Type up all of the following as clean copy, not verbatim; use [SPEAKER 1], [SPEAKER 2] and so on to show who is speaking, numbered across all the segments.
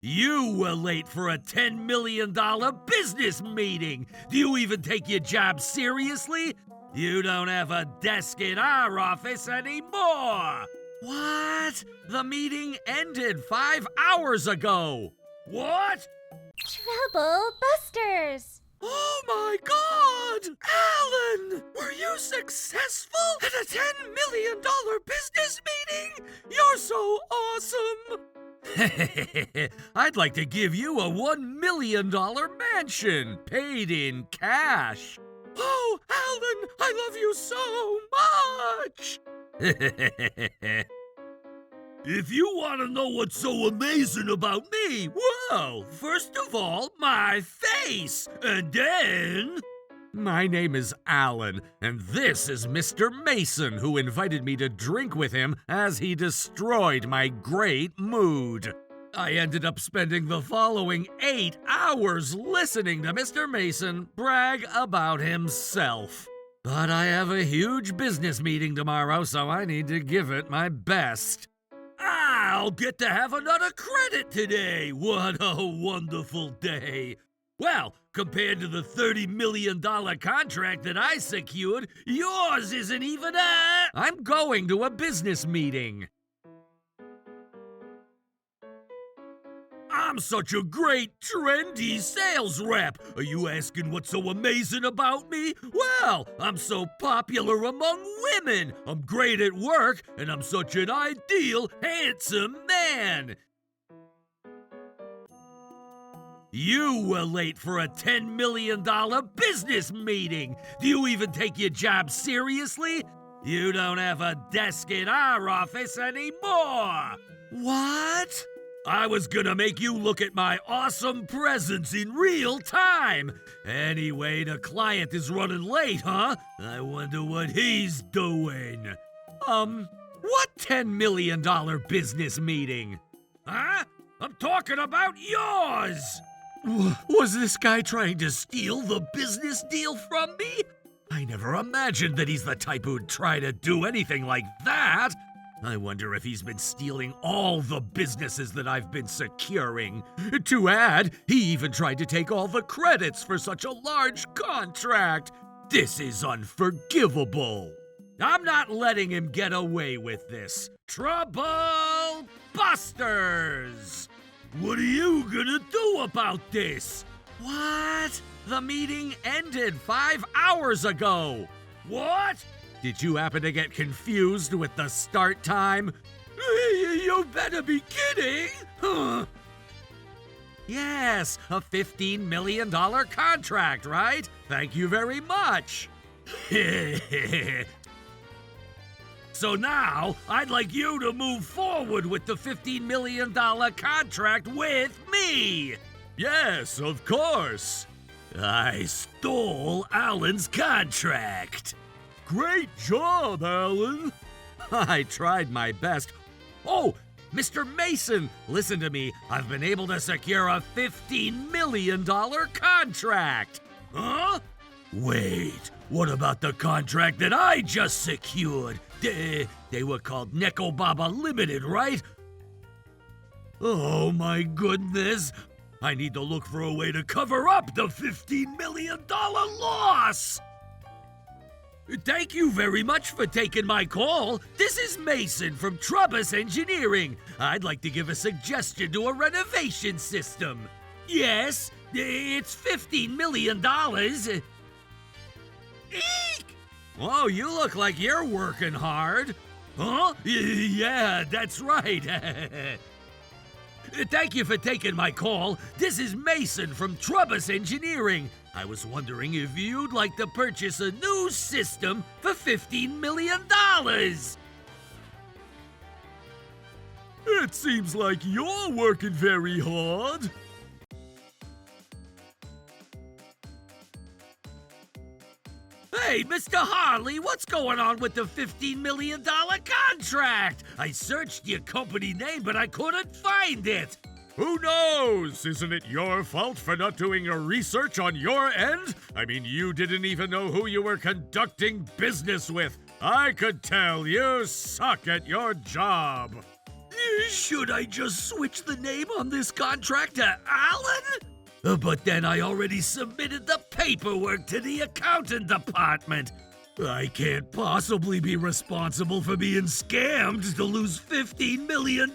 [SPEAKER 1] You were late for a $10 million business meeting. Do you even take your job seriously? You don't have a desk in our office anymore. What? The meeting ended 5 hours ago. What?
[SPEAKER 2] Trouble Busters!
[SPEAKER 1] Oh my God! Alan! Were you successful at a $10 million business meeting? You're so awesome! I'd like to give you a $1 million mansion, paid in cash. Oh, Alan, I love you so much! If you want to know what's so amazing about me, well, first of all, my face, and then... My name is Alan, and this is Mr. Mason, who invited me to drink with him as he destroyed my great mood. I ended up spending the following 8 hours listening to Mr. Mason brag about himself. But I have a huge business meeting tomorrow, so I need to give it my best. I'll get to have another credit today. What a wonderful day. Well, compared to the $30 million contract that I secured, yours isn't even a... I'm going to a business meeting. I'm such a great, trendy sales rep. Are you asking what's so amazing about me? Well, I'm so popular among women. I'm great at work, and I'm such an ideal, handsome man. You were late for a $10 million business meeting. Do you even take your job seriously? You don't have a desk in our office anymore. What? I was gonna make you look at my awesome presents in real time. Anyway, the client is running late, huh? I wonder what he's doing. What $10 million business meeting? Huh? I'm talking about yours! Was this guy trying to steal the business deal from me? I never imagined that he's the type who'd try to do anything like that. I wonder if he's been stealing all the businesses that I've been securing. To add, he even tried to take all the credits for such a large contract. This is unforgivable. I'm not letting him get away with this. Trouble Busters! What are you gonna do about this? What? The meeting ended 5 hours ago. What? Did you happen to get confused with the start time? You better be kidding! Huh? Yes, a $15 million contract, right? Thank you very much. So now, I'd like you to move forward with the $15 million contract with me. Yes, of course. I stole Alan's contract. Great job, Alan. I tried my best. Oh, Mr. Mason, listen to me. I've been able to secure a $15 million contract. Huh? Wait, what about the contract that I just secured? They were called Neko Baba Limited, right? Oh my goodness. I need to look for a way to cover up the $15 million loss. Thank you very much for taking my call. This is Mason from Trubbus Engineering. I'd like to give a suggestion to a renovation system. Yes, it's $15 million. Eek! Oh, you look like you're working hard. Huh? Yeah, that's right. Thank you for taking my call. This is Mason from Trubbus Engineering. I was wondering if you'd like to purchase a new system for $15 million. It seems like you're working very hard. Hey, Mr. Harley, what's going on with the $15 million contract? I searched your company name, but I couldn't find it. Who knows? Isn't it your fault for not doing your research on your end? I mean, you didn't even know who you were conducting business with. I could tell you suck at your job. Should I just switch the name on this contract to Alan? But then I already submitted the paperwork to the accounting department. I can't possibly be responsible for being scammed to lose $15 million.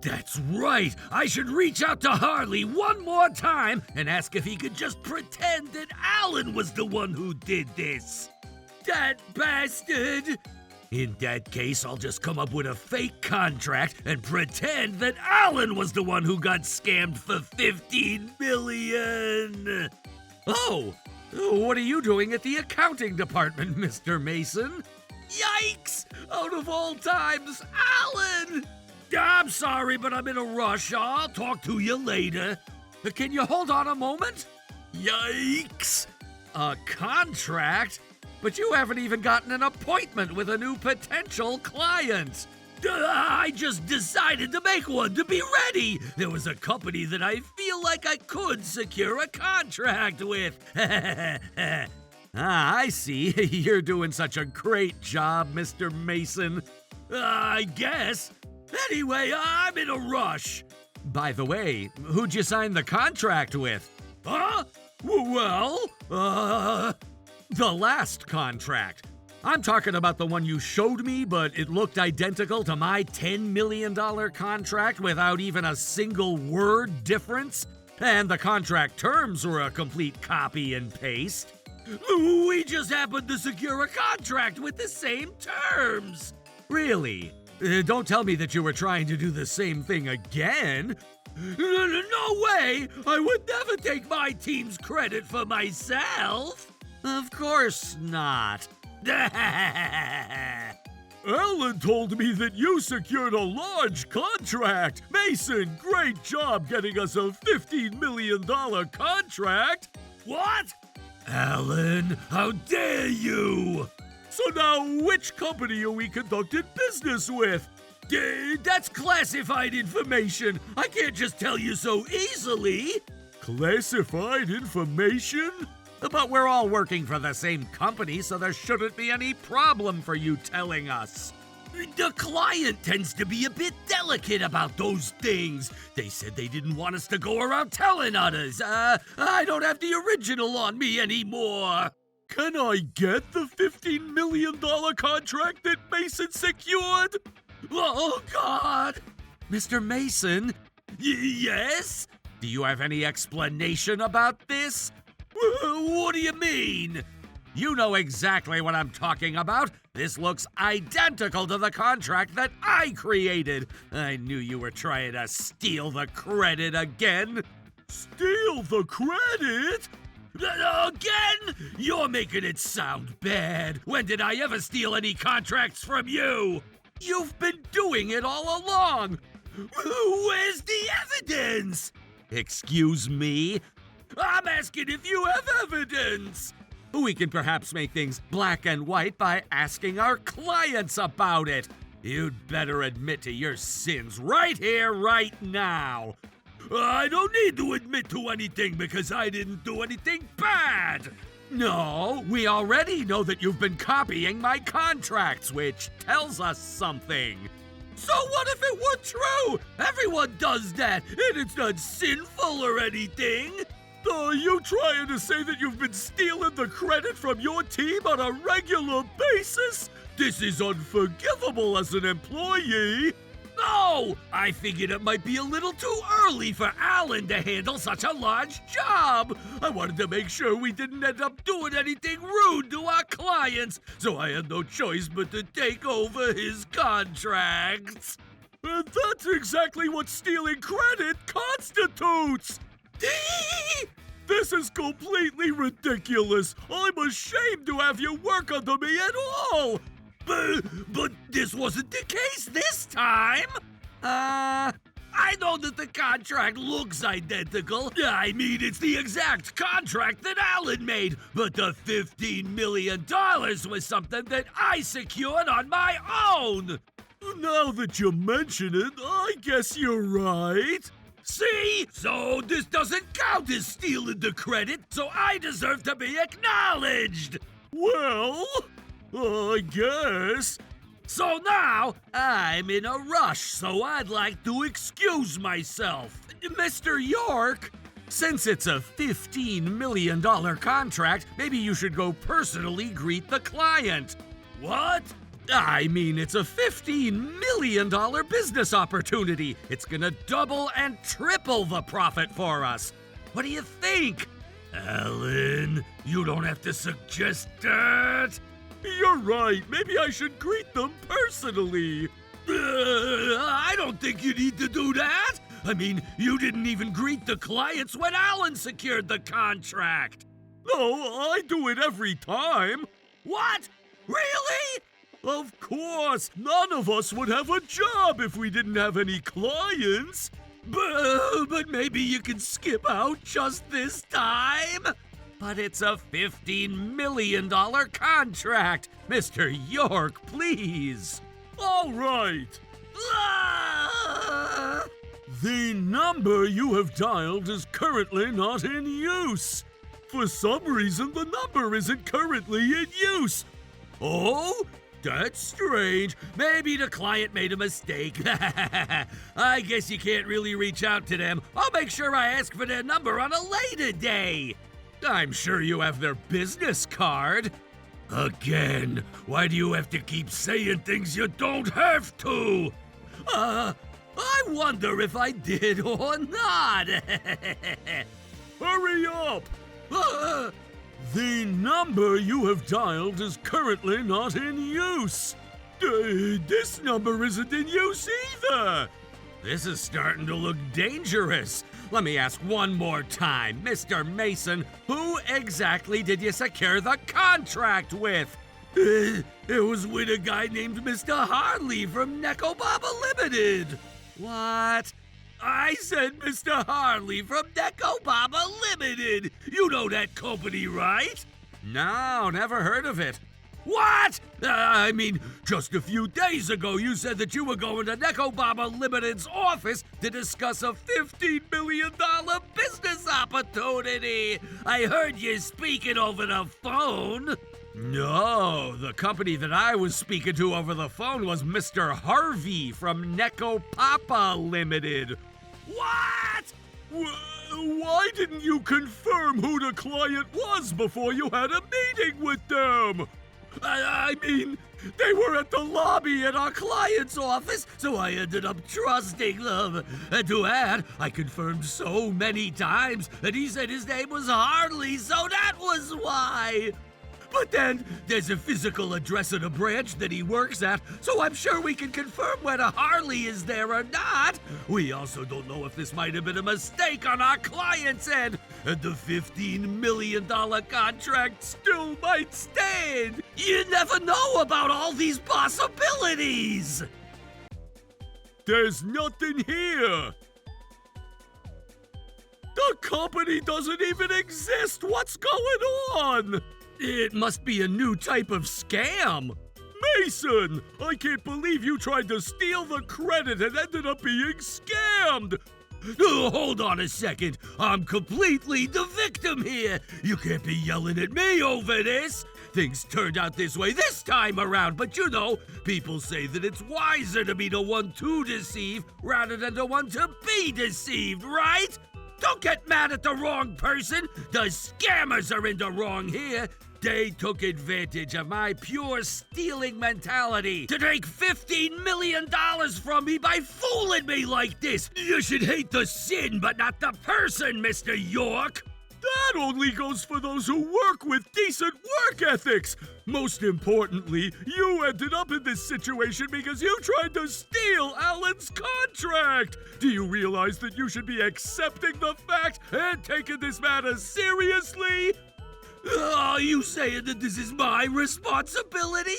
[SPEAKER 1] That's right. I should reach out to Harley one more time and ask if he could just pretend that Alan was the one who did this. That bastard! In that case, I'll just come up with a fake contract and pretend that Alan was the one who got scammed for $15 million. Oh, what are you doing at the accounting department, Mr. Mason? Yikes! Out of all times, Alan! I'm sorry, but I'm in a rush. I'll talk to you later. Can you hold on a moment? Yikes! A contract? But you haven't even gotten an appointment with a new potential client. I just decided to make one to be ready. There was a company that I feel like I could secure a contract with. I see. You're doing such a great job, Mr. Mason. I guess. Anyway, I'm in a rush. By the way, who'd you sign the contract with? Huh? Well, the last contract. I'm talking about the one you showed me, but it looked identical to my $10 million contract without even a single word difference. And the contract terms were a complete copy and paste. We just happened to secure a contract with the same terms. Really? Don't tell me that you were trying to do the same thing again. No way! I would never take my team's credit for myself. Of course not. Alan told me that you secured a large contract. Mason, great job getting us a $15 million contract. What? Alan, how dare you! So now, which company are we conducting business with? That's classified information. I can't just tell you so easily. Classified information? But we're all working for the same company, so there shouldn't be any problem for you telling us. The client tends to be a bit delicate about those things. They said they didn't want us to go around telling others. I don't have the original on me anymore. Can I get the $15 million contract that Mason secured? Oh, God! Mr. Mason? Yes? Do you have any explanation about this? What do you mean? You know exactly what I'm talking about. This looks identical to the contract that I created. I knew you were trying to steal the credit again. Steal the credit? Again? You're making it sound bad. When did I ever steal any contracts from you? You've been doing it all along. Where's the evidence? Excuse me? I'm asking if you have evidence. We can perhaps make things black and white by asking our clients about it. You'd better admit to your sins right here, right now. I don't need to admit to anything because I didn't do anything bad. No, we already know that you've been copying my contracts, which tells us something. So what if it were true? Everyone does that, and it's not sinful or anything. Are you trying to say that you've been stealing the credit from your team on a regular basis? This is unforgivable as an employee. No! I figured it might be a little too early for Alan to handle such a large job. I wanted to make sure we didn't end up doing anything rude to our clients, so I had no choice but to take over his contracts. And that's exactly what stealing credit constitutes! This is completely ridiculous. I'm ashamed to have you work under me at all. But this wasn't the case this time. I know that the contract looks identical. I mean, it's the exact contract that Alan made. But the $15 million was something that I secured on my own. Now that you mention it, I guess you're right. See? So this doesn't count as stealing the credit, so I deserve to be acknowledged. Well, I guess. So now, I'm in a rush, so I'd like to excuse myself. Mr. York, since it's a $15 million contract, maybe you should go personally greet the client. What? I mean, it's a $15 million business opportunity. It's gonna double and triple the profit for us. What do you think? Alan, you don't have to suggest that. You're right. Maybe I should greet them personally. I don't think you need to do that. I mean, you didn't even greet the clients when Alan secured the contract. No, I do it every time. What? Really? Of course. None of us would have a job if we didn't have any clients. But maybe you can skip out just this time? But it's a $15 million contract. Mr. York, please. All right. The number you have dialed is currently not in use. For some reason, the number isn't currently in use. Oh? That's strange. Maybe the client made a mistake. I guess you can't really reach out to them. I'll make sure I ask for their number on a later day. I'm sure you have their business card. Again, why do you have to keep saying things you don't have to? I wonder if I did or not. Hurry up! The number you have dialed is currently not in use. This number isn't in use either. This is starting to look dangerous. Let me ask one more time. Mr. Mason, who exactly did you secure the contract with? It was with a guy named Mr. Harley from Necobaba Limited. What? I said Mr. Harley from Necobaba Limited. You know that company, right? No, never heard of it. What? I mean, just a few days ago you said that you were going to Necobaba Limited's office to discuss a $15 million business opportunity. I heard you speaking over the phone. No, the company that I was speaking to over the phone was Mr. Harvey from Necopapa Limited. What? Why didn't you confirm who the client was before you had a meeting with them? I mean, they were at the lobby at our client's office, so I ended up trusting them. And to add, I confirmed so many times that he said his name was Harley, so that was why. But then, there's a physical address of the branch that he works at, so I'm sure we can confirm whether Harley is there or not. We also don't know if this might have been a mistake on our client's end, and the $15 million contract still might stand. You never know about all these possibilities. There's nothing here. The company doesn't even exist. What's going on? It must be a new type of scam. Mason, I can't believe you tried to steal the credit and ended up being scammed. Hold on a second. I'm completely the victim here. You can't be yelling at me over this. Things turned out this way this time around, but you know, people say that it's wiser to be the one to deceive rather than the one to be deceived, right? Don't get mad at the wrong person. The scammers are in the wrong here. They took advantage of my pure stealing mentality to take $15 million from me by fooling me like this. You should hate the sin, but not the person, Mr. York. That only goes for those who work with decent work ethics. Most importantly, you ended up in this situation because you tried to steal Alan's contract. Do you realize that you should be accepting the fact and taking this matter seriously? Are you saying that this is my responsibility?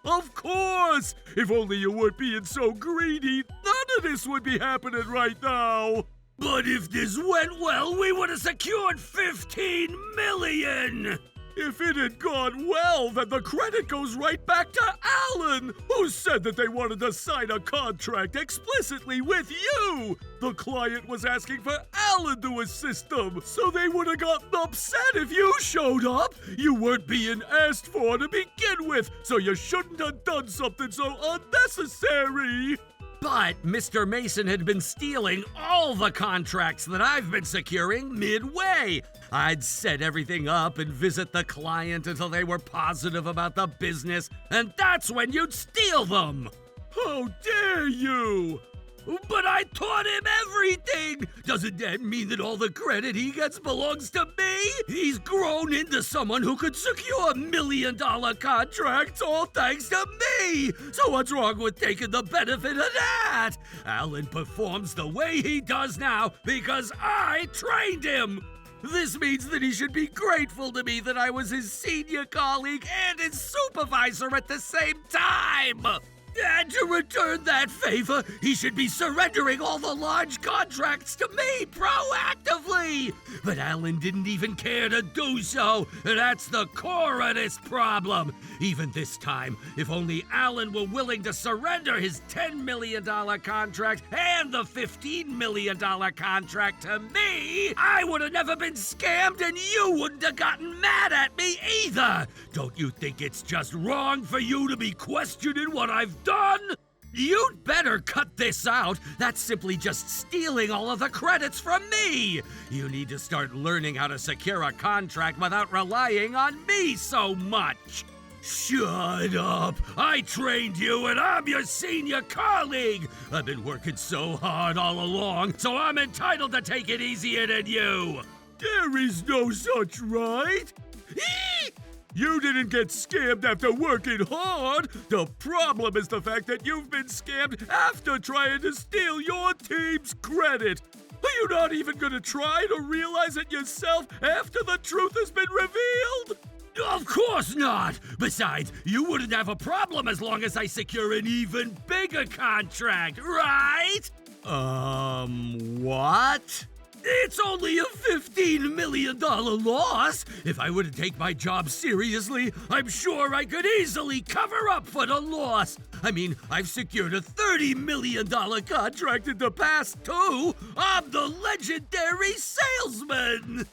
[SPEAKER 1] Of course! If only you weren't being so greedy, none of this would be happening right now. But if this went well, we would have secured $15 million! If it had gone well, then the credit goes right back to Alan, who said that they wanted to sign a contract explicitly with you. The client was asking for Alan to assist them, so they would have gotten upset if you showed up. You weren't being asked for to begin with, so you shouldn't have done something so unnecessary. But Mr. Mason had been stealing all the contracts that I've been securing midway. I'd set everything up and visit the client until they were positive about the business, and that's when you'd steal them. How dare you! But I taught him everything! Doesn't that mean that all the credit he gets belongs to me? He's grown into someone who could secure $1 million contracts all thanks to me! So what's wrong with taking the benefit of that? Alan performs the way he does now because I trained him! This means that he should be grateful to me that I was his senior colleague and his supervisor at the same time! And to return that favor, he should be surrendering all the large contracts to me proactively. But Alan didn't even care to do so, and that's the core of this problem. Even this time, if only Alan were willing to surrender his $10 million contract and the $15 million contract to me, I would have never been scammed and you wouldn't have gotten mad at me either. Don't you think it's just wrong for you to be questioning what I've done? You'd better cut this out. That's simply just stealing all of the credits from me. You need to start learning how to secure a contract without relying on me so much. Shut up! I trained you and I'm your senior colleague! I've been working so hard all along, so I'm entitled to take it easier than you! There is no such right! You didn't get scammed after working hard! The problem is the fact that you've been scammed after trying to steal your team's credit! Are you not even gonna try to realize it yourself after the truth has been revealed? Of course not! Besides, you wouldn't have a problem as long as I secure an even bigger contract, right? What? It's only a $15 million loss. If I were to take my job seriously, I'm sure I could easily cover up for the loss. I mean, I've secured a $30 million contract in the past, too. I'm the legendary salesman.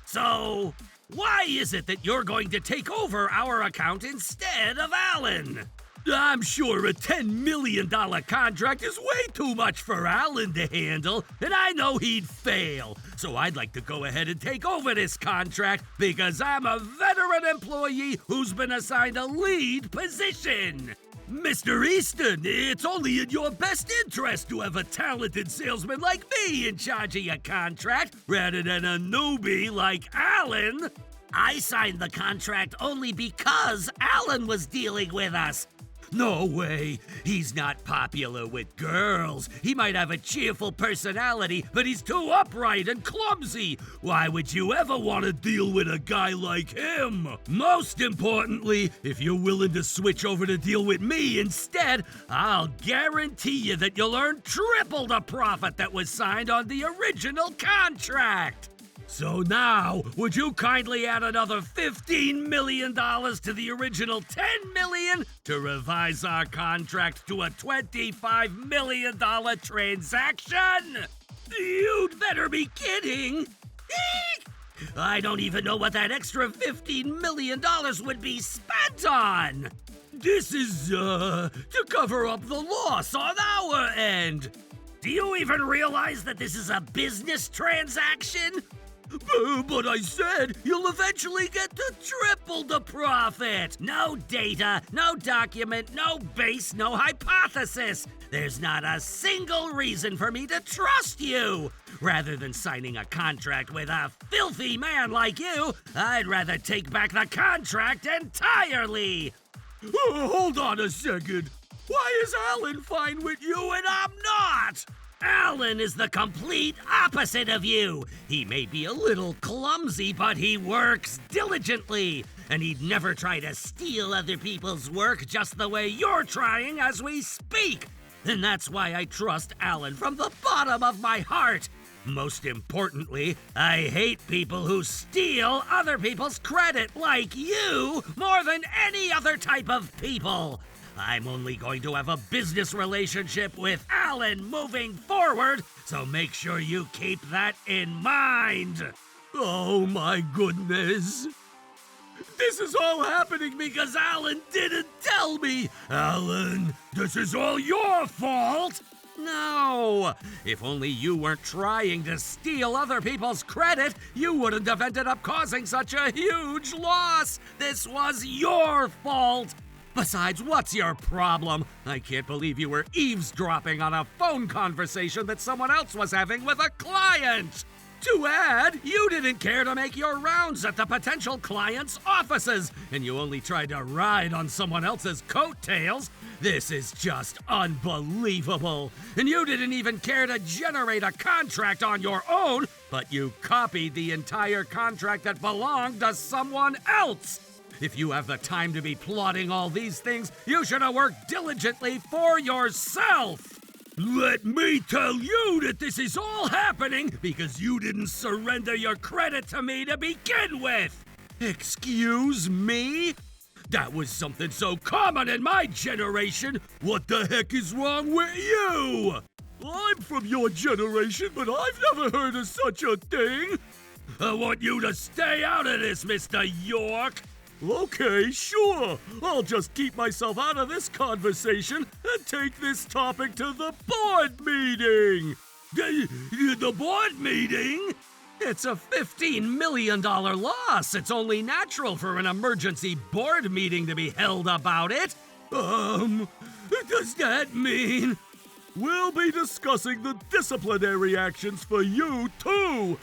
[SPEAKER 1] So, why is it that you're going to take over our account instead of Alan? I'm sure a $10 million contract is way too much for Alan to handle, and I know he'd fail. So I'd like to go ahead and take over this contract because I'm a veteran employee who's been assigned a lead position. Mr. Easton, it's only in your best interest to have a talented salesman like me in charge of your contract rather than a newbie like Alan. I signed the contract only because Alan was dealing with us. No way. He's not popular with girls. He might have a cheerful personality, but he's too upright and clumsy. Why would you ever want to deal with a guy like him? Most importantly, if you're willing to switch over to deal with me instead, I'll guarantee you that you'll earn triple the profit that was signed on the original contract. So now, would you kindly add another $15 million to the original $10 million to revise our contract to a $25 million transaction? You'd better be kidding! I don't even know what that extra $15 million would be spent on! This is, to cover up the loss on our end! Do you even realize that this is a business transaction? But I said you'll eventually get to triple the profit! No data, no document, no base, no hypothesis! There's not a single reason for me to trust you! Rather than signing a contract with a filthy man like you, I'd rather take back the contract entirely! Hold on a second! Why is Alan fine with you and I'm not? Alan is the complete opposite of you. He may be a little clumsy, but he works diligently. And he'd never try to steal other people's work just the way you're trying as we speak. And that's why I trust Alan from the bottom of my heart. Most importantly, I hate people who steal other people's credit like you more than any other type of people. I'm only going to have a business relationship with Alan moving forward, so make sure you keep that in mind. Oh my goodness. This is all happening because Alan didn't tell me. Alan, this is all your fault. No! If only you weren't trying to steal other people's credit, you wouldn't have ended up causing such a huge loss! This was your fault! Besides, what's your problem? I can't believe you were eavesdropping on a phone conversation that someone else was having with a client! To add, you didn't care to make your rounds at the potential client's offices, and you only tried to ride on someone else's coattails. This is just unbelievable. And you didn't even care to generate a contract on your own, but you copied the entire contract that belonged to someone else. If you have the time to be plotting all these things, you should have worked diligently for yourself. Let me tell you that this is all happening because you didn't surrender your credit to me to begin with. Excuse me? That was something so common in my generation. What the heck is wrong with you? I'm from your generation, but I've never heard of such a thing. I want you to stay out of this, Mr. York. Okay, sure. I'll just keep myself out of this conversation and take this topic to the board meeting. The board meeting? It's a $15 million loss. It's only natural for an emergency board meeting to be held about it. Does that mean we'll be discussing the disciplinary actions for you, too?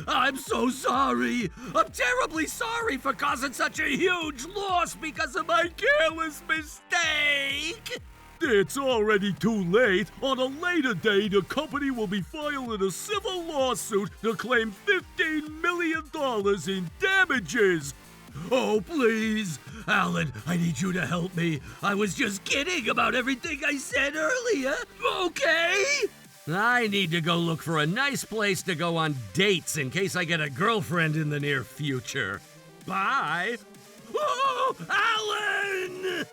[SPEAKER 1] I'm so sorry. I'm terribly sorry for causing such a huge loss because of my careless mistake. It's already too late. On a later day, the company will be filing a civil lawsuit to claim $15 million in damages. Oh, please. Alan, I need you to help me. I was just kidding about everything I said earlier. Okay? I need to go look for a nice place to go on dates in case I get a girlfriend in the near future. Bye. Oh, Alan!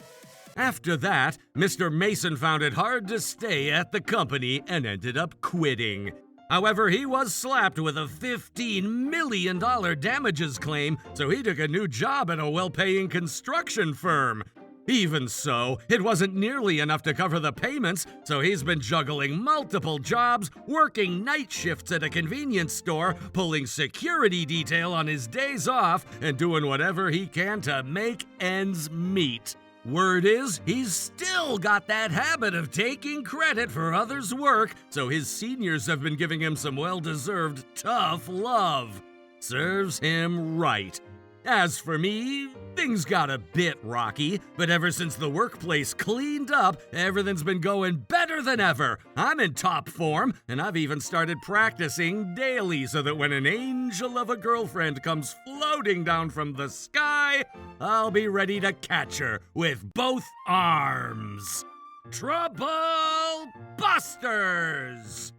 [SPEAKER 1] After that, Mr. Mason found it hard to stay at the company and ended up quitting. However, he was slapped with a $15 million damages claim, so he took a new job at a well-paying construction firm. Even so, it wasn't nearly enough to cover the payments, so he's been juggling multiple jobs, working night shifts at a convenience store, pulling security detail on his days off, and doing whatever he can to make ends meet. Word is, he's still got that habit of taking credit for others' work, so his seniors have been giving him some well-deserved tough love. Serves him right. As for me, things got a bit rocky, but ever since the workplace cleaned up, everything's been going better than ever. I'm in top form, and I've even started practicing daily so that when an angel of a girlfriend comes floating down from the sky, I'll be ready to catch her with both arms. Trouble Busters!